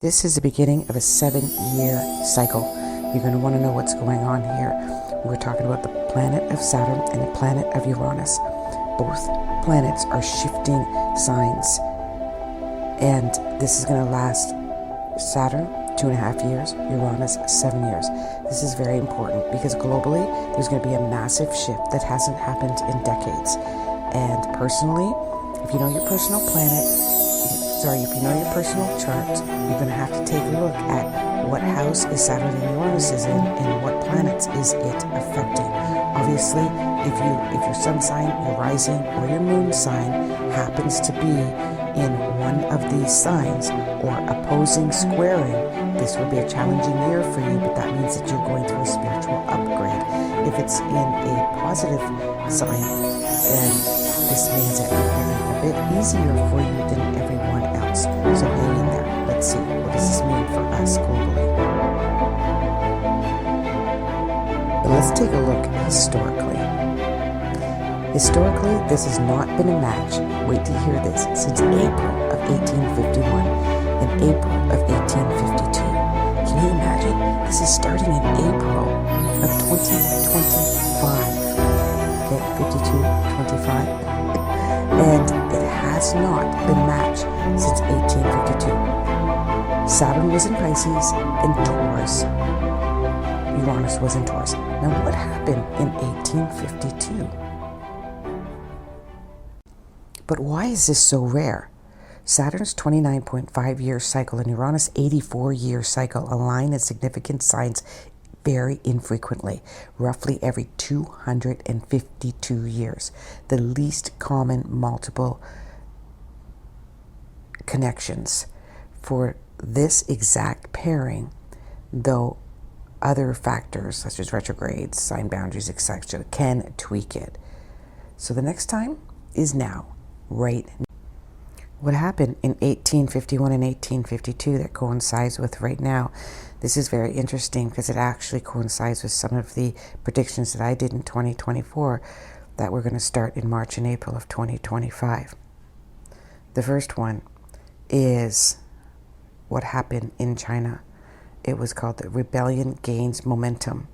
This is the beginning of a 7-year cycle. You're going to want to know what's going on here. We're talking about the planet of Saturn and the planet of Uranus. Both planets are shifting signs. And this is going to last Saturn 2.5 years, Uranus 7 years. This is very important because globally there's going to be a massive shift that hasn't happened in decades. And personally, if you know your personal chart, you're going to have to take a look at what house is Saturn and Uranus is in and what planets is it affecting. Obviously, if your sun sign, your rising, or your moon sign happens to be in one of these signs or opposing squaring, this will be a challenging year for you, but that means that you're going through a spiritual upgrade. If it's in a positive sign, then this means that it will be a bit easier for you than everyone else. So hang in there. Let's see, what does this mean for us globally? But let's take a look historically. Historically, this has not been a match, wait to hear this, since April of 1851 and April of 1852. Can you imagine? This is starting in April of 2025. Okay, 52, 25. And it has not been a match since 1852. Saturn was in Pisces and Taurus. Uranus was in Taurus. Now what happened in 1852? But why is this so rare? Saturn's 29.5-year cycle and Uranus' 84-year cycle align in significant signs very infrequently, roughly every 252 years. The least common multiple connections for this exact pairing, though other factors such as retrogrades, sign boundaries, etc., can tweak it. So the next time is now. Right now. What happened in 1851 and 1852 that coincides with right now? This is very interesting because it actually coincides with some of the predictions that I did in 2024 that we're going to start in March and April of 2025. The first one is what happened in China. It was called the Rebellion Gains Momentum.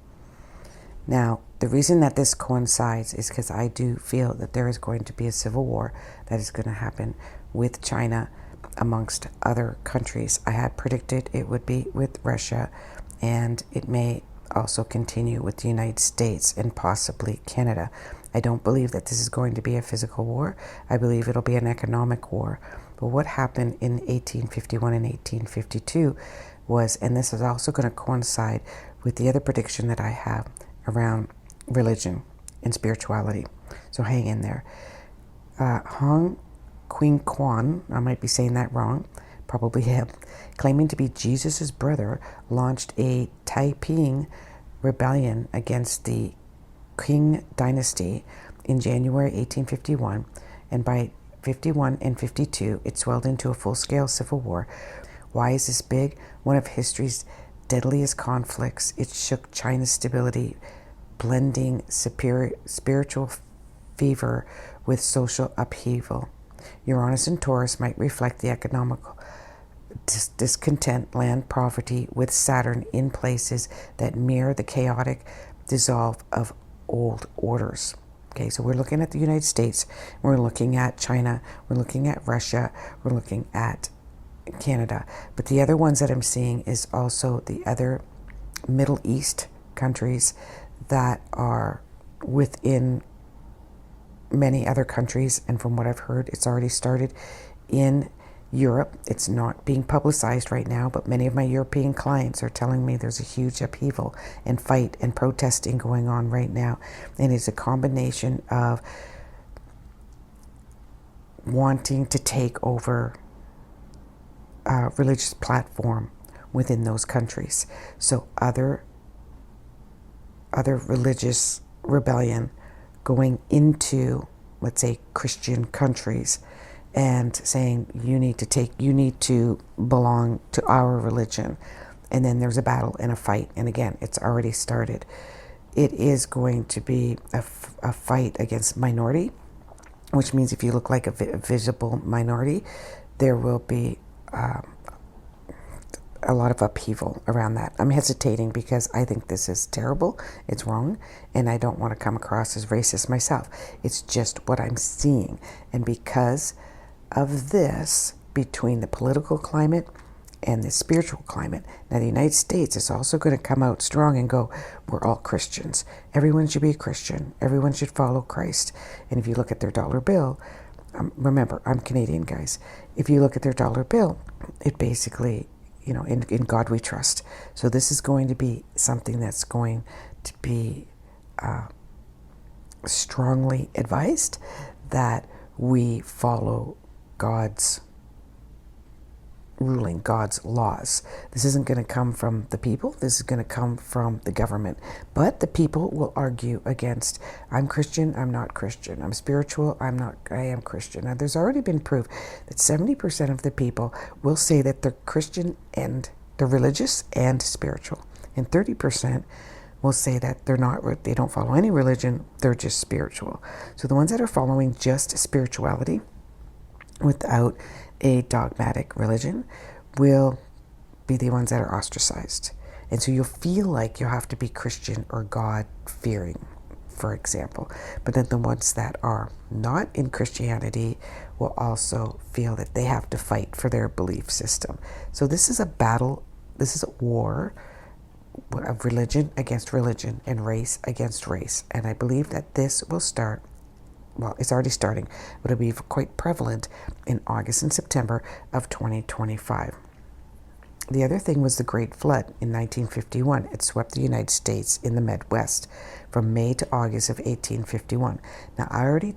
Now, the reason that this coincides is because I do feel that there is going to be a civil war that is going to happen with China amongst other countries. I had predicted it would be with Russia, and it may also continue with the United States and possibly Canada. I don't believe that this is going to be a physical war. I believe it'll be an economic war. But what happened in 1851 and 1852 was, and this is also going to coincide with the other prediction that I have around religion and spirituality. So hang in there. Hong Queen Quan, I might be saying that wrong, probably him, claiming to be Jesus's brother, launched a Taiping rebellion against the Qing dynasty in January 1851, and by 51 and 52 it swelled into a full-scale civil war. Why is this big? One of history's deadliest conflicts. It shook China's stability, blending spiritual fever with social upheaval. Uranus and Taurus might reflect the economic discontent, land poverty, with Saturn in places that mirror the chaotic dissolve of old orders. Okay, so we're looking at the United States, we're looking at China, we're looking at Russia, we're looking at Canada. But the other ones that I'm seeing is also the other Middle East countries that are within many other countries, and from what I've heard, it's already started in Europe. It's not being publicized right now, but many of my European clients are telling me there's a huge upheaval and fight and protesting going on right now. And it's a combination of wanting to take over a religious platform within those countries. So other religious rebellion going into, let's say, Christian countries and saying you need to belong to our religion. And then there's a battle and a fight. And again, it's already started. It is going to be a fight against minority, which means if you look like a visible minority, there will be a lot of upheaval around that. I'm hesitating because I think this is terrible. It's wrong. And I don't want to come across as racist myself. It's just what I'm seeing. And because of this, between the political climate and the spiritual climate, now the United States is also going to come out strong and go, we're all Christians. Everyone should be a Christian. Everyone should follow Christ. And if you look at their dollar bill, remember, I'm Canadian, guys. If you look at their dollar bill, it basically, in God we trust. So this is going to be something that's going to be strongly advised that we follow God's ruling, God's laws. This isn't going to come from the people. This is going to come from the government. But the people will argue against, I'm Christian, I'm not Christian. I'm spiritual, I am Christian. Now, there's already been proof that 70% of the people will say that they're Christian and they're religious and spiritual. And 30% will say that they don't follow any religion, they're just spiritual. So the ones that are following just spirituality without a dogmatic religion will be the ones that are ostracized. And so you'll feel like you have to be Christian or God-fearing, for example. But then the ones that are not in Christianity will also feel that they have to fight for their belief system. So this is a battle, this is a war of religion against religion and race against race. And I believe that this will start, well, it's already starting, but it'll be quite prevalent in August and September of 2025. The other thing was the Great Flood in 1951. It swept the United States in the Midwest from May to August of 1851. Now, I already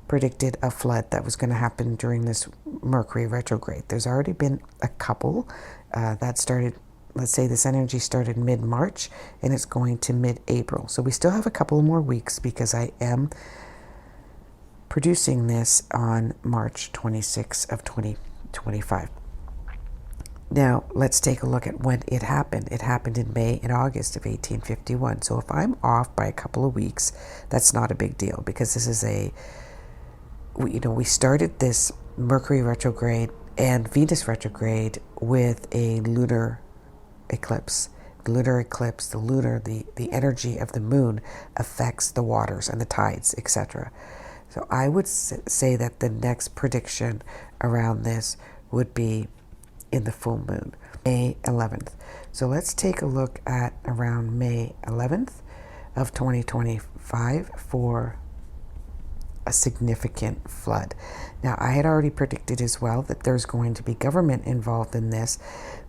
predicted a flood that was going to happen during this Mercury retrograde. There's already been a couple that started, let's say this energy started mid-March, and it's going to mid-April. So we still have a couple more weeks because I am producing this on March 26th of 2025. Now, let's take a look at when it happened. It happened in May and August of 1851. So if I'm off by a couple of weeks, that's not a big deal because this is we started this Mercury retrograde and Venus retrograde with a lunar eclipse. The lunar eclipse, the energy of the moon affects the waters and the tides, etc. So I would say that the next prediction around this would be in the full moon, May 11th. So let's take a look at around May 11th of 2025 for a significant flood. Now, I had already predicted as well that there's going to be government involved in this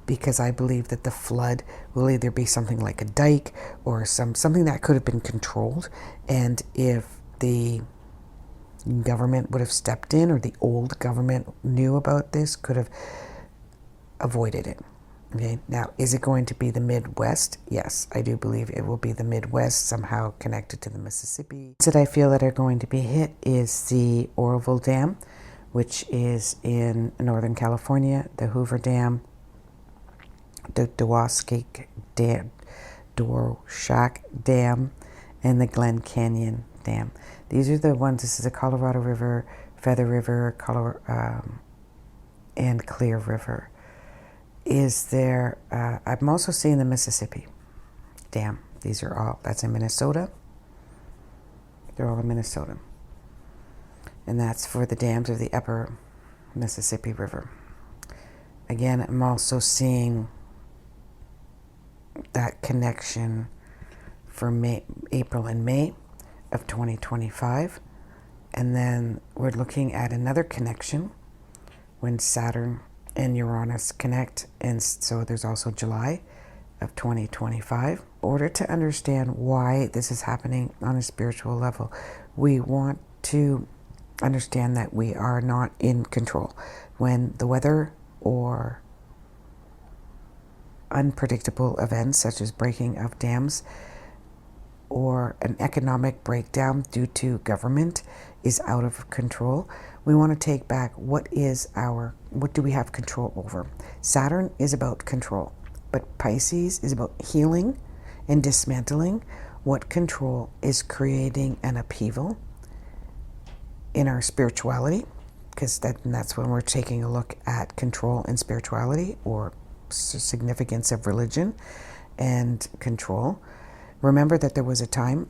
because I believe that the flood will either be something like a dike or something that could have been controlled. And if the government would have stepped in or the old government knew about this, could have avoided it. Okay, now is it going to be the Midwest? Yes, I do believe it will be the Midwest, somehow connected to the Mississippi. That I feel that are going to be hit is the Oroville Dam, which is in Northern California, the Hoover Dam, the Dwashak Dam, and the Glen Canyon Dam. These are the ones. This is the Colorado River, Feather River, and Clear River. Is there, I'm also seeing the Mississippi Dam. These are all, that's in Minnesota. They're all in Minnesota. And that's for the dams of the upper Mississippi River. Again, I'm also seeing that connection for April and May of 2025. And then we're looking at another connection when Saturn and Uranus connect, and so there's also July of 2025. In order to understand why this is happening on a spiritual level, we want to understand that we are not in control. When the weather or unpredictable events such as breaking of dams or an economic breakdown due to government is out of control, we want to take back what do we have control over. Saturn is about control, but Pisces is about healing and dismantling. What control is creating an upheaval in our spirituality, because that's when we're taking a look at control and spirituality or significance of religion and control. Remember that there was a time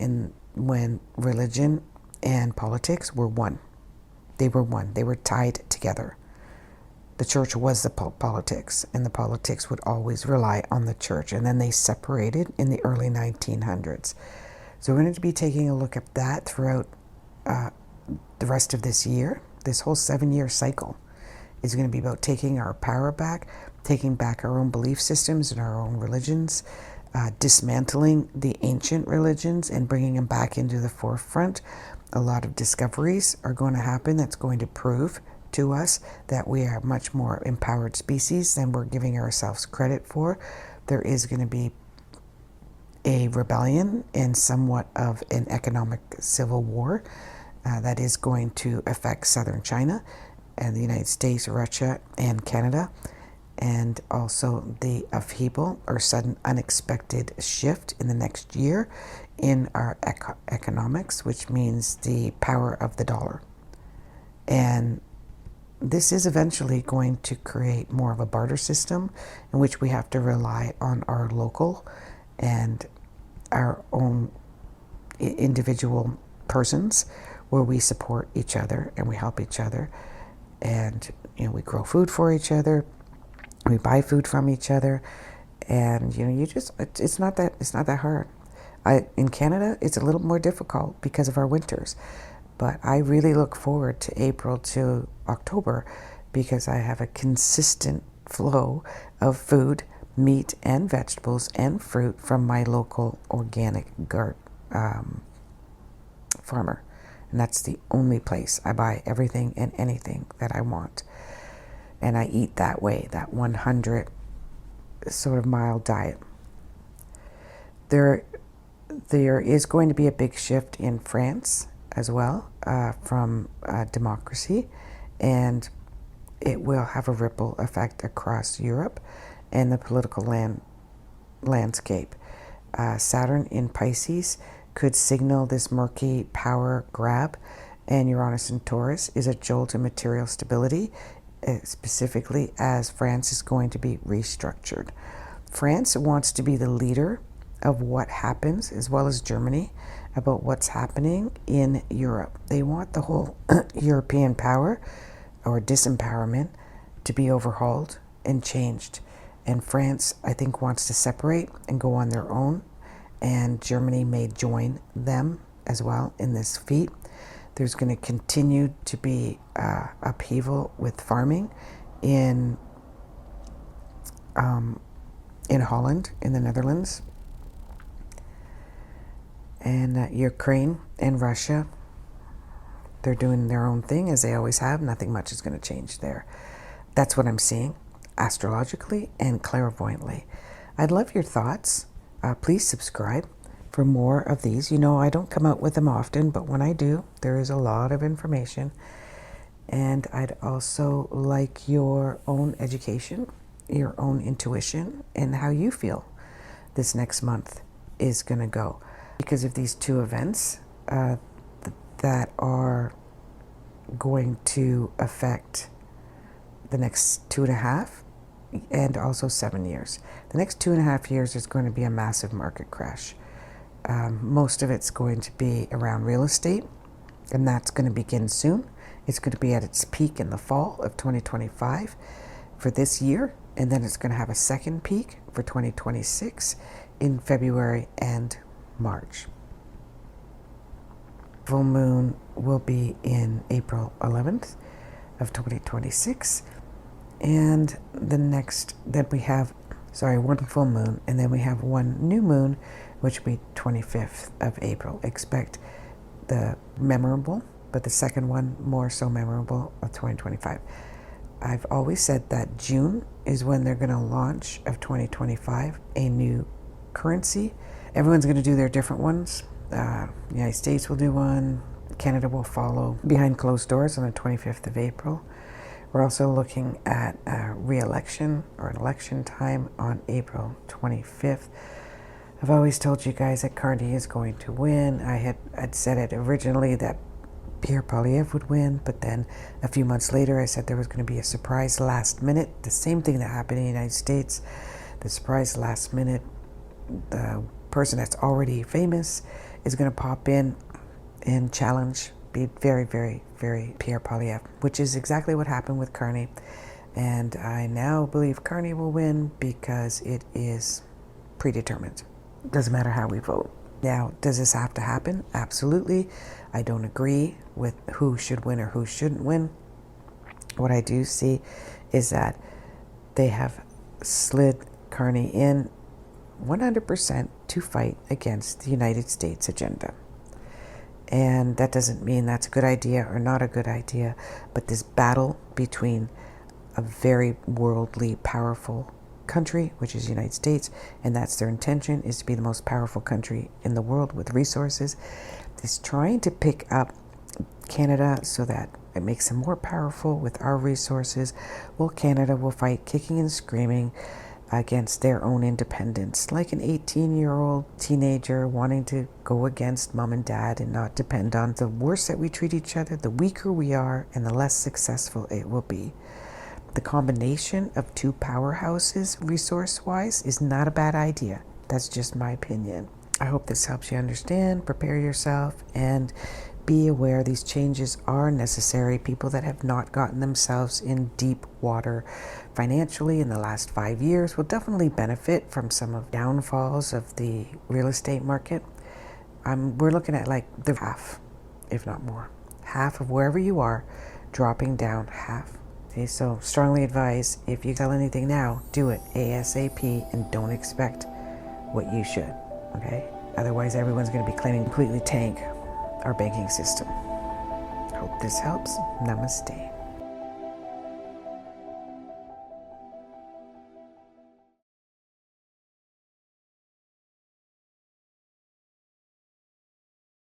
when religion and politics were one. They were one. They were tied together. The church was the politics, and the politics would always rely on the church. And then they separated in the early 1900s. So we're going to be taking a look at that throughout the rest of this year. This whole 7-year cycle is going to be about taking our power back, taking back our own belief systems and our own religions, dismantling the ancient religions and bringing them back into the forefront. A lot of discoveries are going to happen that's going to prove to us that we are a much more empowered species than we're giving ourselves credit for. There is going to be a rebellion and somewhat of an economic civil war that is going to affect southern China and the United States, Russia, and Canada, and also the upheaval or sudden unexpected shift in the next year in our economics, which means the power of the dollar. And this is eventually going to create more of a barter system in which we have to rely on our local and our own individual persons, where we support each other and we help each other, and we grow food for each other, we buy food from each other, and it's not that hard. In Canada, it's a little more difficult because of our winters. But I really look forward to April to October because I have a consistent flow of food, meat, and vegetables and fruit from my local organic farmer. And that's the only place I buy everything and anything that I want. And I eat that way, that 100 sort of mile diet. There is going to be a big shift in France as well, from democracy, and it will have a ripple effect across Europe and the political landscape. Saturn in Pisces could signal this murky power grab, and Uranus in Taurus is a jolt to material stability, specifically as France is going to be restructured. France wants to be the leader of what happens, as well as Germany, about what's happening in Europe. They want the whole European power or disempowerment to be overhauled and changed. And France, I think, wants to separate and go on their own. And Germany may join them as well in this feat. There's going to continue to be upheaval with farming in Holland, in the Netherlands. And Ukraine and Russia, they're doing their own thing as they always have. Nothing much is going to change there. That's what I'm seeing astrologically and clairvoyantly. I'd love your thoughts. Please subscribe for more of these. I don't come out with them often, but when I do, there is a lot of information. And I'd also like your own education, your own intuition, and how you feel this next month is going to go. Because of these two events that are going to affect the next 2.5 and also 7 years. The next 2.5 years is going to be a massive market crash. Most of it's going to be around real estate, and that's going to begin soon. It's going to be at its peak in the fall of 2025 for this year, and then it's going to have a second peak for 2026 in February and March. Full moon will be in April 11th of 2026, and then we have one full moon, and then we have one new moon, which will be 25th of April. Expect the memorable, but the second one more so memorable, of 2025. I've always said that June is when they're going to launch of 2025 a new currency. Everyone's going to do their different ones. The United States will do one. Canada will follow behind closed doors on the 25th of April. We're also looking at a re-election or an election time on April 25th. I've always told you guys that Carney is going to win. I had said it originally that Pierre Poilievre would win, but then a few months later I said there was going to be a surprise last minute. The same thing that happened in the United States. The surprise last minute, the person that's already famous is going to pop in and challenge, be very, very, very Pierre Poilievre, which is exactly what happened with Carney. And I now believe Carney will win because it is predetermined. Doesn't matter how we vote. Now, does this have to happen? Absolutely. I don't agree with who should win or who shouldn't win. What I do see is that they have slid Carney in 100% to fight against the United States agenda. And that doesn't mean that's a good idea or not a good idea, but this battle between a very worldly, powerful country, which is the United States, and that's their intention, is to be the most powerful country in the world with resources, is trying to pick up Canada so that it makes them more powerful with our resources. Well, Canada will fight kicking and screaming against their own independence, like an 18-year-old teenager wanting to go against mom and dad and not depend on. The worse that we treat each other, the weaker we are and the less successful it will be. The combination of two powerhouses, resource-wise, is not a bad idea. That's just my opinion. I hope this helps you understand, prepare yourself, and be aware these changes are necessary. People that have not gotten themselves in deep water financially in the last 5 years will definitely benefit from some of downfalls of the real estate market. We're looking at like the half, if not more. Half of wherever you are, dropping down half. Okay, so strongly advise, if you sell anything now, do it ASAP and don't expect what you should, okay? Otherwise, everyone's going to be claiming completely tank our banking system. Hope this helps. Namaste.